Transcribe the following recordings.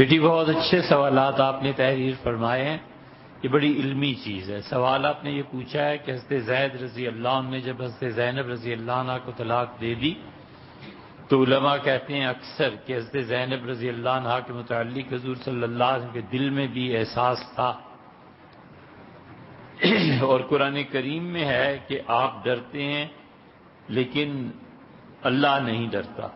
بیٹی بہت اچھے سوالات آپ نے تحریر فرمائے ہیں، یہ بڑی علمی چیز ہے۔ سوال آپ نے یہ پوچھا ہے کہ حضرت زید رضی اللہ عنہ نے جب حضرت زینب رضی اللہ عنہ کو طلاق دے دی تو علماء کہتے ہیں اکثر کہ حضرت زینب رضی اللہ عنہ کے متعلق حضور صلی اللہ علیہ وسلم کے دل میں بھی احساس تھا، اور قرآن کریم میں ہے کہ آپ ڈرتے ہیں لیکن اللہ نہیں ڈرتا۔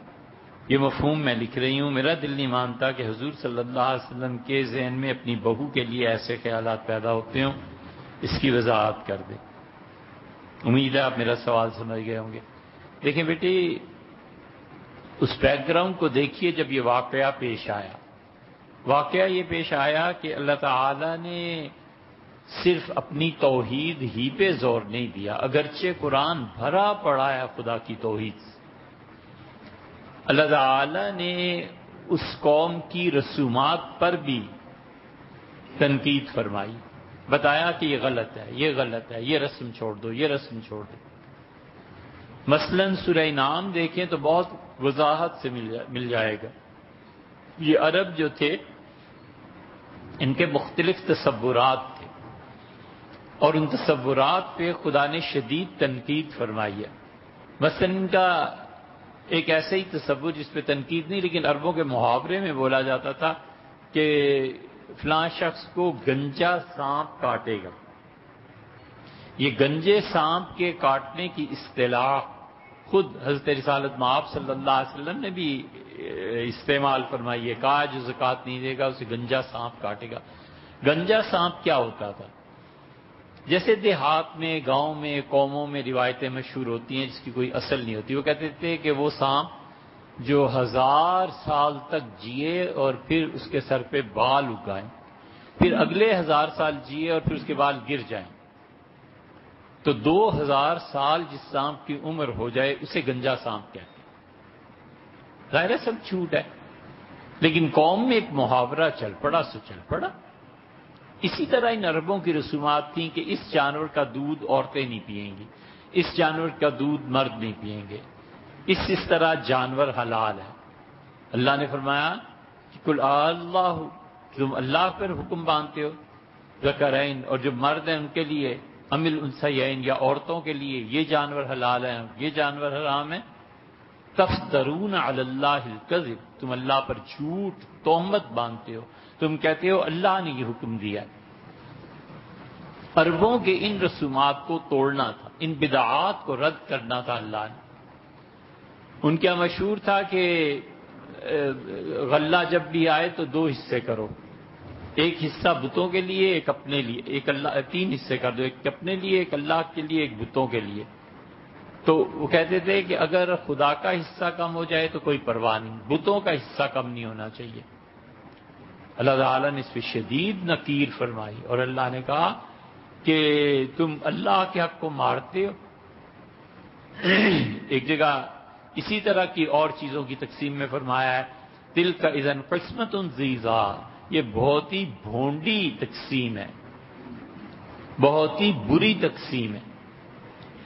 یہ مفہوم میں لکھ رہی ہوں، میرا دل نہیں مانتا کہ حضور صلی اللہ علیہ وسلم کے ذہن میں اپنی بہو کے لیے ایسے خیالات پیدا ہوتے ہوں، اس کی وضاحت کر دیں۔ امید ہے آپ میرا سوال سمجھ گئے ہوں گے۔ دیکھیں بیٹی، اس بیک گراؤنڈ کو دیکھیے جب یہ واقعہ پیش آیا۔ واقعہ یہ پیش آیا کہ اللہ تعالی نے صرف اپنی توحید ہی پہ زور نہیں دیا، اگرچہ قرآن بھرا پڑا ہے خدا کی توحید سے۔ اللہ تعالی نے اس قوم کی رسومات پر بھی تنقید فرمائی، بتایا کہ یہ غلط ہے، یہ غلط ہے، یہ رسم چھوڑ دو، یہ رسم چھوڑ دو۔ مثلا سورہ نام دیکھیں تو بہت وضاحت سے مل جائے گا۔ یہ عرب جو تھے ان کے مختلف تصورات تھے، اور ان تصورات پہ خدا نے شدید تنقید فرمائی ہے۔ مثلا ان کا ایک ایسا ہی تصور جس پہ تنقید نہیں لیکن عربوں کے محاورے میں بولا جاتا تھا کہ فلاں شخص کو گنجا سانپ کاٹے گا۔ یہ گنجے سانپ کے کاٹنے کی اصطلاح خود حضرت رسالت مآب صلی اللہ علیہ وسلم نے بھی استعمال فرمائی ہے، کہا جو زکوٰۃ نہیں دے گا اسے گنجا سانپ کاٹے گا۔ گنجا سانپ کیا ہوتا تھا؟ جیسے دیہات میں، گاؤں میں، قوموں میں روایتیں مشہور ہوتی ہیں جس کی کوئی اصل نہیں ہوتی، وہ کہتے تھے کہ وہ سانپ جو 1000 سال تک جیے اور پھر اس کے سر پہ بال اگائیں، پھر اگلے 1000 سال جیے اور پھر اس کے بال گر جائیں، تو 2000 سال جس سانپ کی عمر ہو جائے اسے گنجا سانپ کہتے ہیں۔ ظاہر ہے سب جھوٹ ہے، لیکن قوم میں ایک محاورہ چل پڑا سو چل پڑا۔ اسی طرح ان عربوں کی رسومات تھیں کہ اس جانور کا دودھ عورتیں نہیں پئیں گی، اس جانور کا دودھ مرد نہیں پئیں گے، اس طرح جانور حلال ہے۔ اللہ نے فرمایا کہ قل اللہ، تم اللہ پر حکم باندھتے ہو، ذکرین، اور جو مرد ہیں ان کے لیے امل انثیین، یا عورتوں کے لیے یہ جانور حلال ہیں یہ جانور حرام ہیں۔ تفترون علی اللہ الکذب، تم اللہ پر جھوٹ تہمت باندھتے ہو، تم کہتے ہو اللہ نے یہ حکم دیا۔ عربوں کے ان رسومات کو توڑنا تھا، ان بدعات کو رد کرنا تھا اللہ نے۔ ان کا مشہور تھا کہ غلہ جب بھی آئے تو 2 حصے کرو، ایک حصہ بتوں کے لیے، ایک اپنے لیے، ایک اللہ، 3 حصے کر دو، ایک اپنے لیے، ایک اللہ کے لیے، ایک بتوں کے لیے۔ تو وہ کہتے تھے کہ اگر خدا کا حصہ کم ہو جائے تو کوئی پرواہ نہیں، بتوں کا حصہ کم نہیں ہونا چاہیے۔ اللہ تعالیٰ نے اس پہ شدید نکیر فرمائی، اور اللہ نے کہا کہ تم اللہ کے حق کو مارتے ہو۔ ایک جگہ اسی طرح کی اور چیزوں کی تقسیم میں فرمایا ہے تلک اذن قسمۃ ضیزا، یہ بہت ہی بھونڈی تقسیم ہے، بہت ہی بری تقسیم ہے۔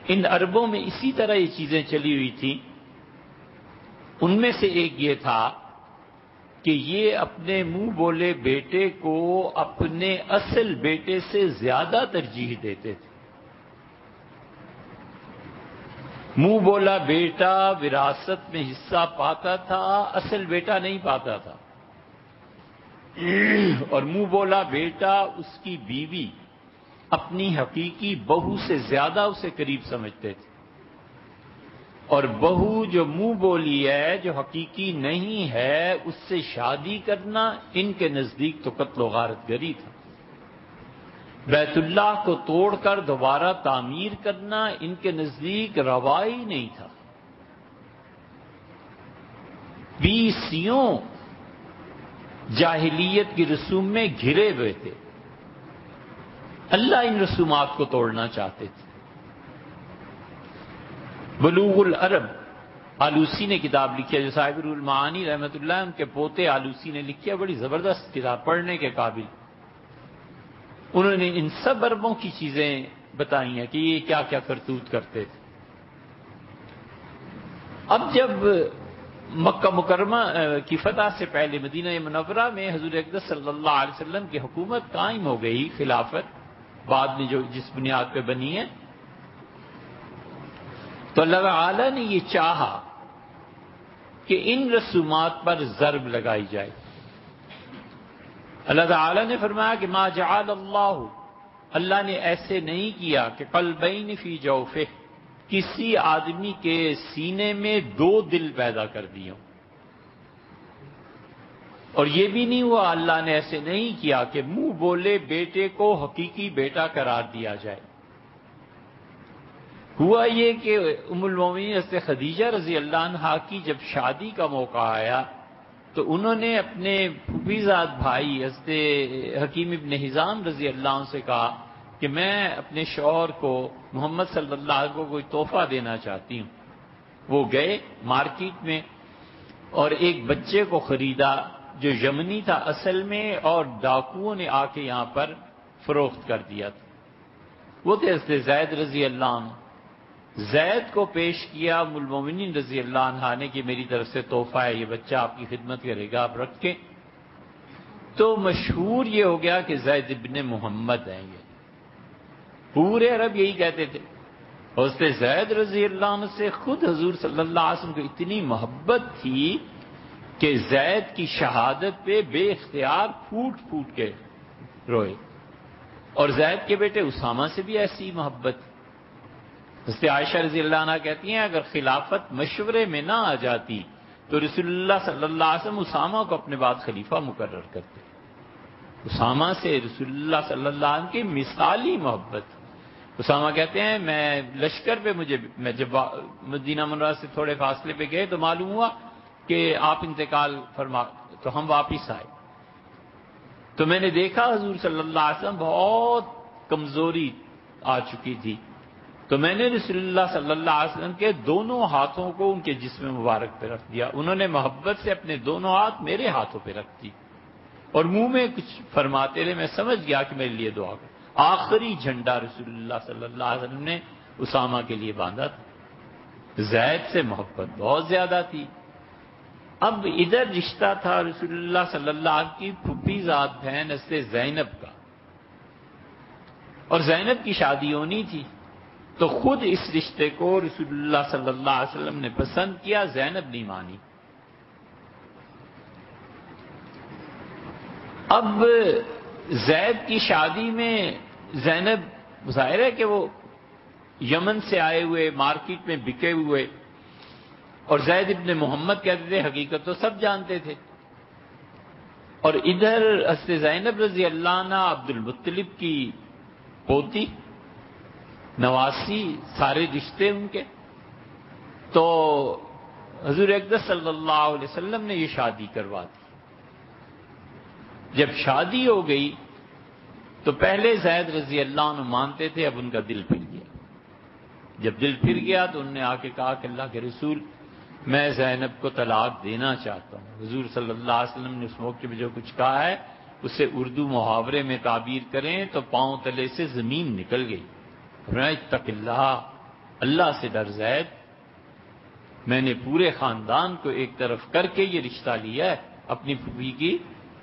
ان عربوں میں اسی طرح یہ چیزیں چلی ہوئی تھیں۔ ان میں سے ایک یہ تھا کہ یہ اپنے منہ بولے بیٹے کو اپنے اصل بیٹے سے زیادہ ترجیح دیتے تھے۔ منہ بولا بیٹا وراثت میں حصہ پاتا تھا، اصل بیٹا نہیں پاتا تھا، اور منہ بولا بیٹا اس کی بیوی اپنی حقیقی بہو سے زیادہ اسے قریب سمجھتے تھے، اور بہو جو منہ بولی ہے، جو حقیقی نہیں ہے، اس سے شادی کرنا ان کے نزدیک تو قتل و غارت گری تھا۔ بیت اللہ کو توڑ کر دوبارہ تعمیر کرنا ان کے نزدیک روا ہی نہیں تھا۔ 20 جاہلیت کی رسوم میں گھرے ہوئے تھے۔ اللہ ان رسومات کو توڑنا چاہتے تھے۔ بلوغ العرب آلوسی نے کتاب لکھی ہے، جو صاحب روح المعانی رحمۃ اللہ ان کے پوتے آلوسی نے لکھی ہے، بڑی زبردست کتاب، پڑھنے کے قابل۔ انہوں نے ان سب عربوں کی چیزیں بتائی ہیں کہ یہ کیا کیا کرتوت کرتے تھے۔ اب جب مکہ مکرمہ کی فتح سے پہلے مدینہ منورہ میں حضور اقدس صلی اللہ علیہ وسلم کی حکومت قائم ہو گئی، خلافت بعد میں جو جس بنیاد پہ بنی ہے، تو اللہ تعالی نے یہ چاہا کہ ان رسومات پر ضرب لگائی جائے۔ اللہ تعالی نے فرمایا کہ ما جعل اللہ نے ایسے نہیں کیا کہ قلبین فی جوفہ، کسی آدمی کے سینے میں دو دل پیدا کر دیے، اور یہ بھی نہیں ہوا، اللہ نے ایسے نہیں کیا کہ منہ بولے بیٹے کو حقیقی بیٹا قرار دیا جائے۔ ہوا یہ کہ ام المومنین حضرت خدیجہ رضی اللہ عنہا کی جب شادی کا موقع آیا تو انہوں نے اپنے پھوپھیزاد بھائی حضرت حکیم ابن حزام رضی اللہ عنہ سے کہا کہ میں اپنے شوہر کو محمد صلی اللہ علیہ وسلم کو کوئی تحفہ دینا چاہتی ہوں۔ وہ گئے مارکیٹ میں اور ایک بچے کو خریدا جو یمنی تھا اصل میں، اور ڈاکوؤں نے آ کے یہاں پر فروخت کر دیا تھا۔ وہ تھے حضرت زید رضی اللہ عنہ۔ زید کو پیش کیا ام المومنین رضی اللہ عنہا نے کہ میری طرف سے تحفہ ہے، یہ بچہ آپ کی خدمت کرے گا، آپ رکھیں۔ تو مشہور یہ ہو گیا کہ زید ابن محمد ہیں، یہ پورے عرب یہی کہتے تھے۔ حضرت زید رضی اللہ عنہ سے خود حضور صلی اللہ علیہ وسلم کو اتنی محبت تھی کہ زید کی شہادت پہ بے اختیار پھوٹ پھوٹ کے روئے، اور زید کے بیٹے اسامہ سے بھی ایسی محبت۔ حضرت عائشہ رضی اللہ عنہ کہتی ہیں اگر خلافت مشورے میں نہ آ جاتی تو رسول اللہ صلی اللہ علیہ وسلم اسامہ کو اپنے بعد خلیفہ مقرر کرتے۔ اسامہ سے رسول اللہ صلی اللہ علیہ وسلم کی مثالی محبت۔ اسامہ کہتے ہیں میں لشکر پہ میں جب مدینہ منورہ سے تھوڑے فاصلے پہ گئے تو معلوم ہوا کہ آپ انتقال فرما، تو ہم واپس آئے تو میں نے دیکھا حضور صلی اللہ علیہ وسلم بہت کمزوری آ چکی تھی، تو میں نے رسول اللہ صلی اللہ علیہ وسلم کے دونوں ہاتھوں کو ان کے جسم مبارک پہ رکھ دیا۔ انہوں نے محبت سے اپنے دونوں ہاتھ میرے ہاتھوں پہ رکھ دی اور منہ میں کچھ فرماتے رہے، میں سمجھ گیا کہ میرے لیے دعا کر۔ آخری جھنڈا رسول اللہ صلی اللہ علیہ وسلم نے اسامہ کے لیے باندھا تھا۔ زید سے محبت بہت زیادہ تھی۔ اب ادھر رشتہ تھا رسول اللہ صلی اللہ علیہ وسلم کی پھوپھی ذات بہن حضرت زینب کا، اور زینب کی شادی ہونی تھی، تو خود اس رشتے کو رسول اللہ صلی اللہ علیہ وسلم نے پسند کیا، زینب نہیں مانی۔ اب زید کی شادی میں زینب ظاہر ہے کہ وہ یمن سے آئے ہوئے مارکیٹ میں بکے ہوئے، اور زید ابن محمد کہتے تھے، حقیقت تو سب جانتے تھے، اور ادھر حضرت زینب رضی اللہ عنہ عبد المطلب کی پوتی، نواسی، سارے رشتے ان کے۔ تو حضور اقدس صلی اللہ علیہ وسلم نے یہ شادی کروا دی۔ جب شادی ہو گئی تو پہلے زید رضی اللہ عنہ مانتے تھے، اب ان کا دل پھر گیا۔ جب دل پھر گیا تو انہوں نے آ کے کہا کہ اللہ کے رسول میں زینب کو طلاق دینا چاہتا ہوں۔ حضور صلی اللہ علیہ وسلم نے اس موقع میں جو کچھ کہا ہے اسے اردو محاورے میں تعبیر کریں تو پاؤں تلے سے زمین نکل گئی۔ اتق اللہ، اللہ سے ڈر زید، میں نے پورے خاندان کو ایک طرف کر کے یہ رشتہ لیا ہے اپنی پھوپھی کی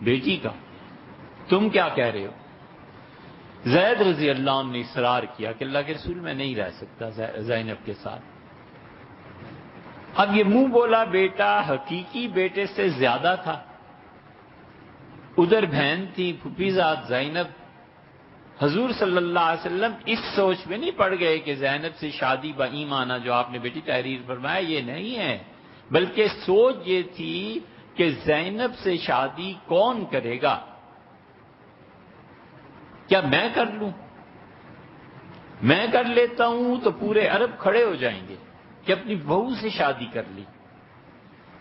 بیٹی کا، تم کیا کہہ رہے ہو؟ زید رضی اللہ عنہ نے اصرار کیا کہ اللہ کے رسول میں نہیں رہ سکتا زینب کے ساتھ۔ اب یہ منہ بولا بیٹا حقیقی بیٹے سے زیادہ تھا، ادھر بہن تھی پھوپھی ذات زینب۔ حضور صلی اللہ علیہ وسلم اس سوچ میں نہیں پڑ گئے کہ زینب سے شادی با ایمانہ جو آپ نے بیٹی تحریر فرمایا یہ نہیں ہے، بلکہ سوچ یہ تھی کہ زینب سے شادی کون کرے گا؟ کیا میں کر لوں؟ میں کر لیتا ہوں تو پورے عرب کھڑے ہو جائیں گے کہ اپنی بہو سے شادی کر لی،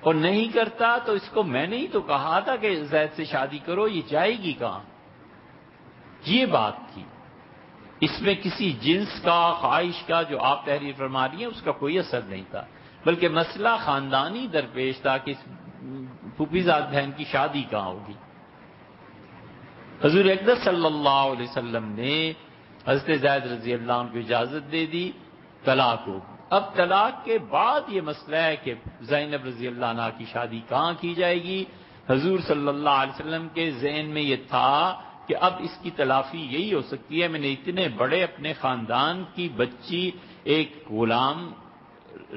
اور نہیں کرتا تو اس کو میں نے ہی تو کہا تھا کہ زید سے شادی کرو، یہ جائے گی کہاں؟ یہ بات تھی، اس میں کسی جنس کا خواہش کا جو آپ تحریر فرما رہی ہیں اس کا کوئی اثر نہیں تھا، بلکہ مسئلہ خاندانی درپیش تھا کہ پھوپھی ذات بہن کی شادی کہاں ہوگی۔ حضور اقدس صلی اللہ علیہ وسلم نے حضرت زید رضی اللہ عنہ کو اجازت دے دی، طلاق ہو۔ اب طلاق کے بعد یہ مسئلہ ہے کہ زینب رضی اللہ عنہا کی شادی کہاں کی جائے گی۔ حضور صلی اللہ علیہ وسلم کے ذہن میں یہ تھا کہ اب اس کی تلافی یہی ہو سکتی ہے، میں نے اتنے بڑے اپنے خاندان کی بچی ایک غلام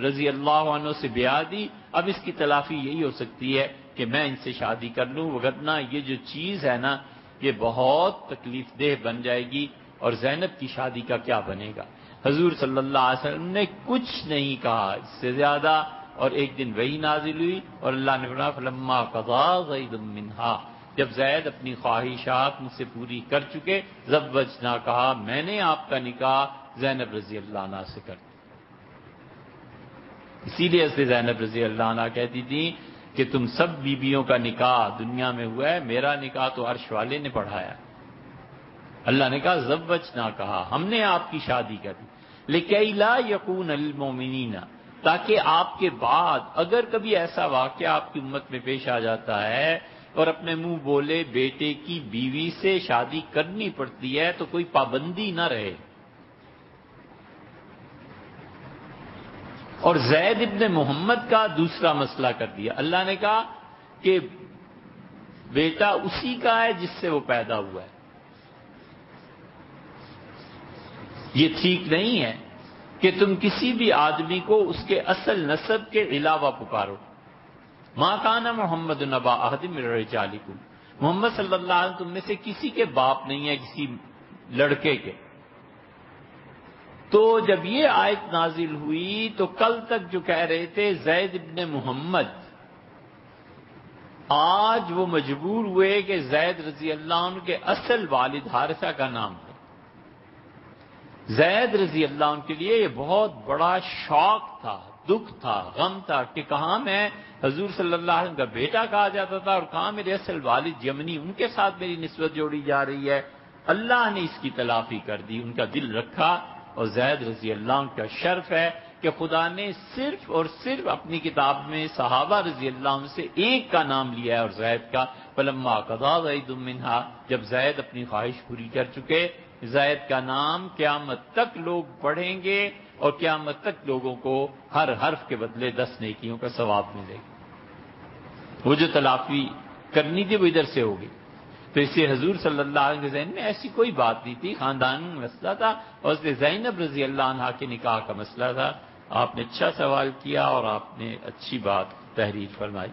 رضی اللہ عنہ سے بیاہ دی، اب اس کی تلافی یہی ہو سکتی ہے کہ میں ان سے شادی کر لوں، وگرنہ یہ جو چیز ہے نا یہ بہت تکلیف دہ بن جائے گی اور زینب کی شادی کا کیا بنے گا۔ حضور صلی اللہ علیہ وسلم نے کچھ نہیں کہا اس سے زیادہ، اور ایک دن وحی نازل ہوئی اور اللہ نے فرمایا فلما قضا زید منہا، جب زید اپنی خواہشات مجھ سے پوری کر چکے، زوجنا کہا میں نے آپ کا نکاح زینب رضی اللہ عنہ سے کر دیا۔ اسی لیے اس زینب رضی اللہ عنہ کہتی تھی کہ تم سب بیویوں کا نکاح دنیا میں ہوا ہے، میرا نکاح تو عرش والے نے پڑھایا۔ اللہ نے کہا زوجنا کہا ہم نے آپ کی شادی کر دی، لکی لا یکون للمؤمنین، تاکہ آپ کے بعد اگر کبھی ایسا واقعہ آپ کی امت میں پیش آ جاتا ہے اور اپنے منہ بولے بیٹے کی بیوی سے شادی کرنی پڑتی ہے تو کوئی پابندی نہ رہے۔ اور زید ابن محمد کا دوسرا مسئلہ کر دیا، اللہ نے کہا کہ بیٹا اسی کا ہے جس سے وہ پیدا ہوا ہے۔ یہ ٹھیک نہیں ہے کہ تم کسی بھی آدمی کو اس کے اصل نسب کے علاوہ پکارو۔ ما کان محمد نبا احد من رجالکم، محمد صلی اللہ علیہ وسلم تم میں سے کسی کے باپ نہیں ہے، کسی لڑکے کے۔ تو جب یہ آیت نازل ہوئی تو کل تک جو کہہ رہے تھے زید ابن محمد، آج وہ مجبور ہوئے کہ زید رضی اللہ عنہ کے اصل والد حارثہ کا نام ہے۔ زید رضی اللہ عنہ کے لیے یہ بہت بڑا شوق تھا، دکھ تھا، غم تھا کہ کہاں میں حضور صلی اللہ علیہ وسلم کا بیٹا کہا جاتا تھا اور کہاں میرے اصل والد یمنی، ان کے ساتھ میری نسبت جوڑی جا رہی ہے۔ اللہ نے اس کی تلافی کر دی، ان کا دل رکھا، اور زید رضی اللہ عنہ کا شرف ہے کہ خدا نے صرف اور صرف اپنی کتاب میں صحابہ رضی اللہ عنہ سے ایک کا نام لیا ہے، اور زید کا فلما قضا زید منہا، جب زید اپنی خواہش پوری کر چکے، زید کا نام قیامت تک لوگ پڑھیں گے اور قیامت تک لوگوں کو ہر حرف کے بدلے 10 نیکیوں کا ثواب ملے گا۔ وہ جو تلافی کرنی تھی وہ ادھر سے ہوگی۔ تو اس سے حضور صلی اللہ علیہ وسلم کے ذہن میں ایسی کوئی بات نہیں تھی، خاندان میں مسئلہ تھا، اور اس زینب رضی اللہ عنہا کے نکاح کا مسئلہ تھا۔ آپ نے اچھا سوال کیا اور آپ نے اچھی بات تحریر فرمائی۔